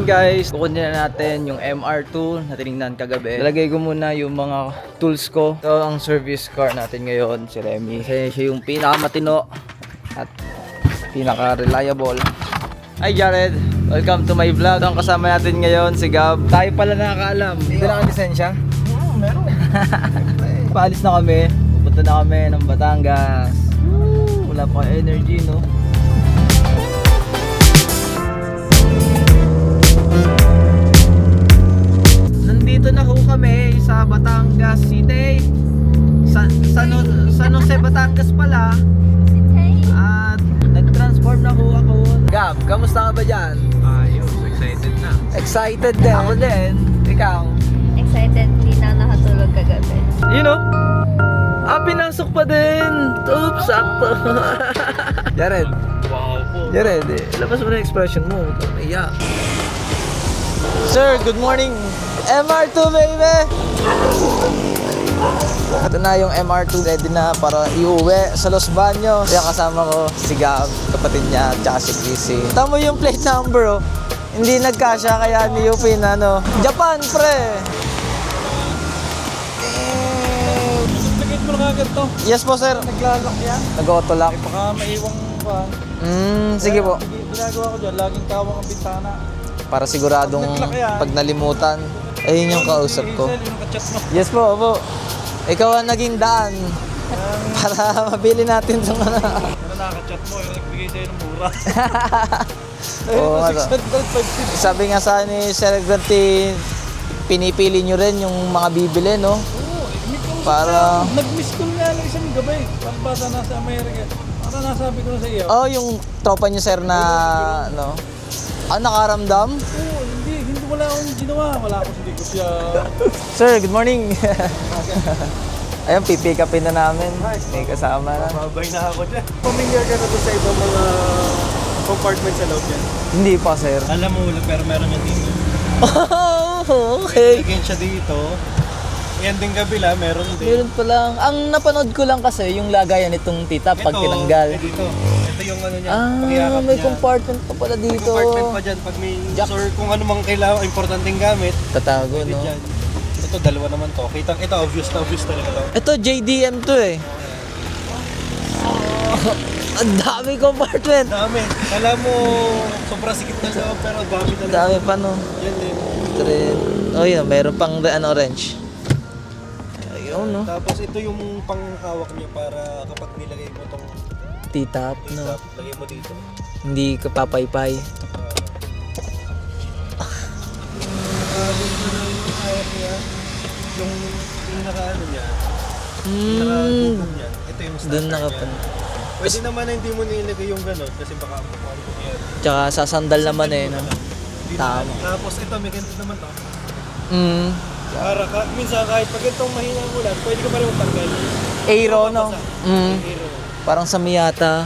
guys, kukunin na natin yung MR2 na tinignan kagabi. Lalagay ko muna yung mga tools ko. Ito ang service car natin ngayon, si Remy. Kasi siya yung pinakamatino at pinaka-reliable. Hi Jared! Welcome to my vlog. Ito ang kasama natin ngayon, si Gab. Tayo pala nakakaalam. Hindi na ka lisensya? Meron. Paalis na kami. Pupunta na kami ng Batangas. Wala pa energy, no? Nandito na ho kami sa Batangas City. San Jose, Batangas pala. At nag-transform na ho ako. Gab, kamusta ka ba dyan? Ayos, excited na. Excited din. Ako din. Ikaw? Excited, hindi na nakatulog kagabi. You know? Pinasok pa din. Oops, sakto. Jared. Wow po. Jared, labas mo na yung expression mo. Iya. Sir, good morning. MR2 baby! Ito na yung MR2, ready na para iuwi sa Los Baños. Kaya kasama ko si Gab, kapatid niya, at si Chrissy. Tama yung plate number, oh. Hindi nagkasya kaya niyupin, ano. Japan, pre! Duplicate mo na kagad to. Yes po, sir. Naglalak yan. Nag-auto-lock. Baka maiwang pa. Sige po. Ginagawa ko dyan, laging tawang ang bintana. Para siguradong pag nalimutan, ayun yung kausap ko. Hazel, yung kachat mo. Yes po, opo. Ikaw ang naging daan para mabili natin itong ano. Ano nakaka-chat mo, yung nagbigay sa'yo ng mura. Oo nga to. 650. Sabi nga sa ni Sir Granty, pinipili nyo rin yung mga bibili, no? Oo, Para... nag-miss call nga lang isang gabi. Pagpasa nasa Amerika. Para nasabi ko na sa iyo. Oh, yung tropa nyo, sir, na ano? Nakaramdam? Oo, hindi wala akong ginawa. Wala akong hindi ko siya. Sir, good morning. Ayun, pipick upin na namin. May kasama na. Mabay na ako dyan. Familiar ka na doon sa ibang mga compartment sa loob yan? Hindi pa, sir. Alam mo, pero meron yan dito. Oh, okay. Lagyan siya dito. Yan din kabila, meron din. Meron pa lang. Ang napanood ko lang kasi yung lagayan nitong tita pag tinanggal. Dito. Ito yung ano niya, Ah, pagyakap may niya. compartment pa pala May dito. compartment pa dyan. Pag may Jack. sir, kung ano mang kailangan, importanteng gamit, Tatago, pwede no? dyan. Ito, dalawa naman to. Kitang, ito, obvious talaga to. Ito, JDM to eh. Ang dami compartment. Dami. Kala mo, sobrang sikip na loob, pero dami Ang talaga. dami pa, no? Yan din. Oh, yun. Meron pang orange. Ayun, no? Tapos ito yung panghawak niya para kapag nilagay mo tong Titap, no? tap, lagay mo dito. Hindi ka papaypay. Yung pinaka-ano niya, Hmm. pinaka-bukod niya, ito yung Doon starter nakapan. niya. Pwede naman na hindi mo nilagay yung gano'n kasi baka makukuha ko yan. Tsaka sa sandal naman eh, no? Tama. Tapos ito, may ganito naman to. Hmm. Para minsan kahit pag itong mahina ang ulan, pwede ka pa rin magtanggal. Aero, no? Hmm. Aero. Parang sa Miyata.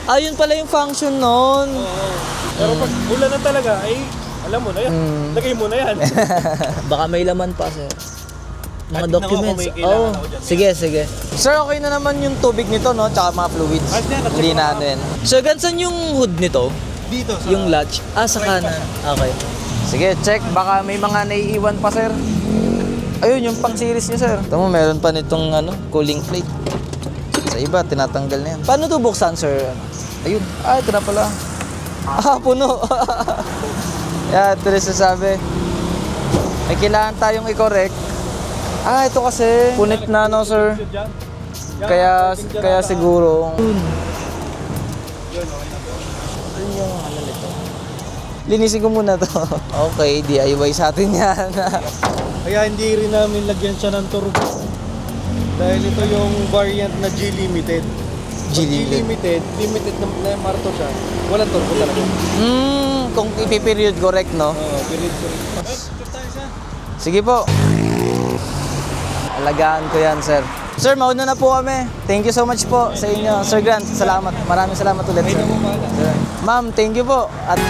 Yun pala yung function nun. Oo. Pero pag ulan na talaga, ay alam mo na yan. Lagay mo na yan. Baka may laman pa, sir. Mga At documents. tingnan ko kung may kailangan Oh, ako dyan. sige, sige. Sir, okay na naman yung tubig nito, no? Tsaka mga fluids. Ayos na yan, Hindi check na mo ano yan. Sir, gansan yung hood nito? Dito sa Yung latch? Sa kanan. Okay. Sige, check. Baka may mga naiiwan pa, sir. Ayun, yung pang series niya, sir. Ito mo, meron pa nitong cooling plate. Sa iba, tinatanggal na yan. Paano ito buksan, sir? Ayun. Ito na pala. Puno. Ito rin sasabi. May kailangan tayong i-correct. Ito kasi. Punit na, no, sir. dyan. Kaya siguro. Yun, okay na po. Ano yung ano nito? Linisin ko muna to. Okay, DIY sa atin yan. Kaya hindi rin namin lagyan siya ng turbo. Dahil ito yung variant na G-Limited. G-Limited. Limited na marto siya. Walang turbo talaga. Kung ipiperiod correct, no? Oo, period ko rin. Tayo siya. Sige po. Alagaan ko yan, sir. Sir, mauna na po kami. Thank you so much po sa inyo. Sir Grant, salamat. Maraming salamat ulit, sir. Sir. Ma'am, thank you po. At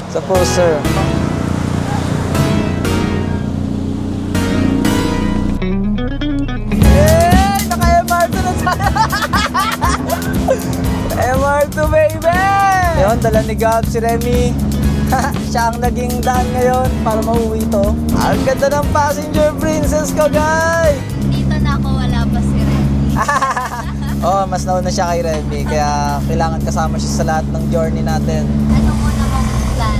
sa po, sir. Yay! Naka-MR2 na tayo! MR2, baby! Ayun, dala ni Gab si Remy. Siya ang naging daan ngayon para mauwi to. Ang ganda ng passenger princess ko, guys! Dito na ako, wala pa si Ren. Oh, mas nauna siya kay Remy, kaya kailangan kasama siya sa lahat ng journey natin. Ano muna mong plan?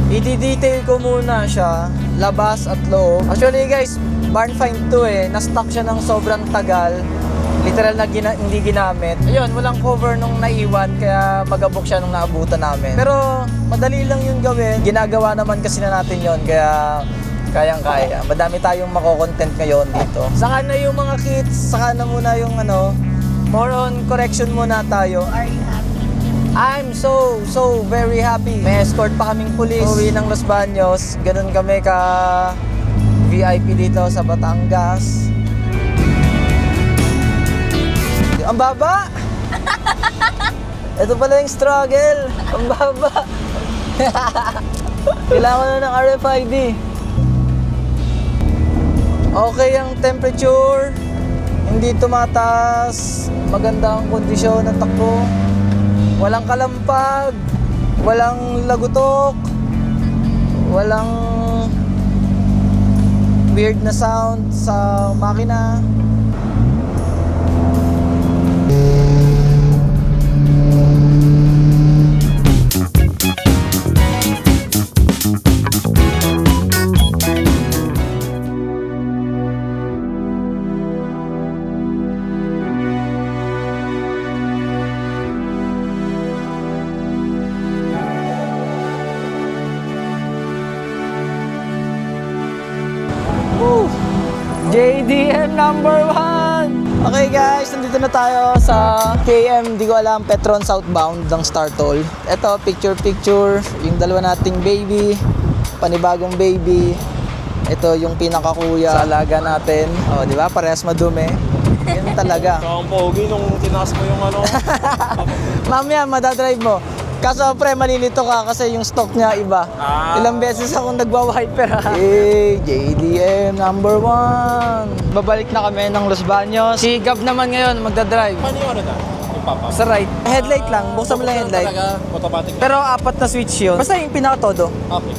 I-detail ko muna siya, labas at loob. Actually guys, barn find to eh. Na-stock siya ng sobrang tagal. Literal na hindi ginamit. Ayun, walang cover nung naiwan, kaya magabok siya nung naabutan namin. Pero madali lang yung gawin. Ginagawa naman kasi na natin yon, kaya kayang-kaya. Madami tayong mako-content ngayon dito. Saka na yung mga kits, saka na muna yung more on correction muna tayo. Are you happy? I'm so very happy. May escort pa kaming pulis. Uwi ng Los Baños. Ganun kami ka VIP dito sa Batangas. Ang baba! Ito pala yung struggle. Ang baba. Kailangan na ng RFID. Okay ang temperature. Hindi tumataas. Maganda ang kondisyon ng takbo. Walang kalampag. Walang lagutok. Walang weird na sound sa makina. JDM number 1! Okay guys, nandito na tayo sa KM, di ko alam, Petron southbound ng Star Toll. Ito, picture, yung dalawa nating baby, panibagong baby. Ito yung pinakakuya sa alaga natin. Oh, di ba? Parehas madumi. Yun talaga. Ikaw ang pogi nung tinaas mo yung Mamaya, madadrive mo. Kaso pre, malilito ka kasi yung stock niya iba. Ilang beses akong nagwa-wiper ha. Hey, JDM number 1. Babalik na kami ng Los Baños. Si Gab naman ngayon magdadrive. Paano yung na? Yung papa? Sa right. Headlight lang, buksan mo lang headlight. Talaga, automatic na. Pero 4 na switch yun. Basta yung pinaka-todo. Okay.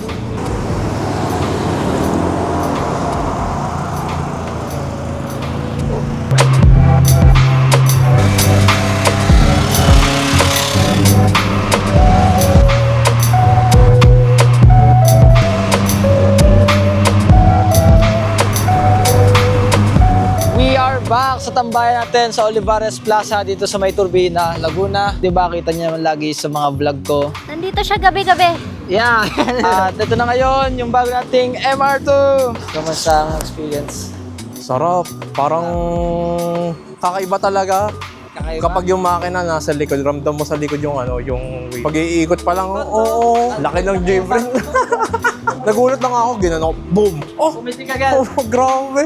Back sa tambayan natin sa Olivares Plaza dito sa May Turbina, Laguna. Diba kita niyo naman lagi sa mga vlog ko. Nandito siya gabi-gabi. Yeah! At ito na ngayon yung bago nating MR2. Kamusta ang experience? Sarap. Parang kakaiba talaga. Kakaiba? Kapag yung makina nasa likod, ramdam mo sa likod yung yung wave. Pag iikot pa lang, oo, laki ng J-Friend. Nagulat lang ako, ginano, boom! Oh! Pumitik agad. Oh, grabe!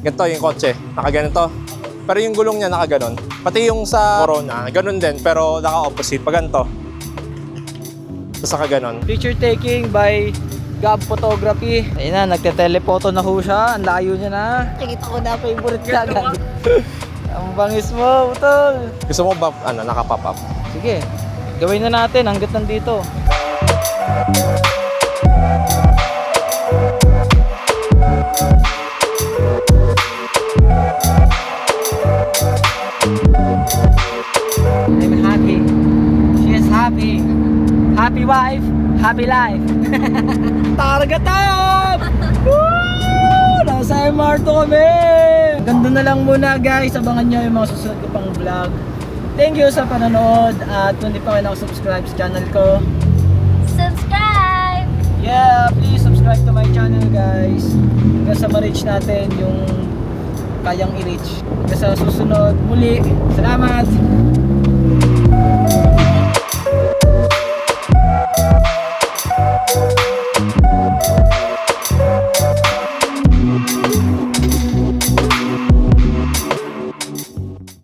Ganito yung kotse, nakaganito. Pero yung gulong niya nakaganon. Pati yung sa Corona, ganun din, pero naka-opposite. Pag ganito, tapos nakaganon. Picture taking by Gab Photography. Ayun na, nagte-telepoto na ho siya. Ang layo niya na. Nakikita ko na favorite ka agad. Ang bangis mo, utol. Gusto mo ba, naka-pop up? Sige, gawin na natin hanggat nandito. I'm happy. She is happy. Happy wife, happy life. Target up! Woo! Nasa MR2 kami! Ganda na lang muna guys. Abangan nyo yung mga susunod ko pang vlog. Thank you sa panonood. At kung di pa kayo nakasubscribe sa channel ko, Subscribe! yeah, please subscribe to my channel guys. Hanggang sa ma-reach natin yung kayang i-reach. Hanggang sa susunod muli. Salamat!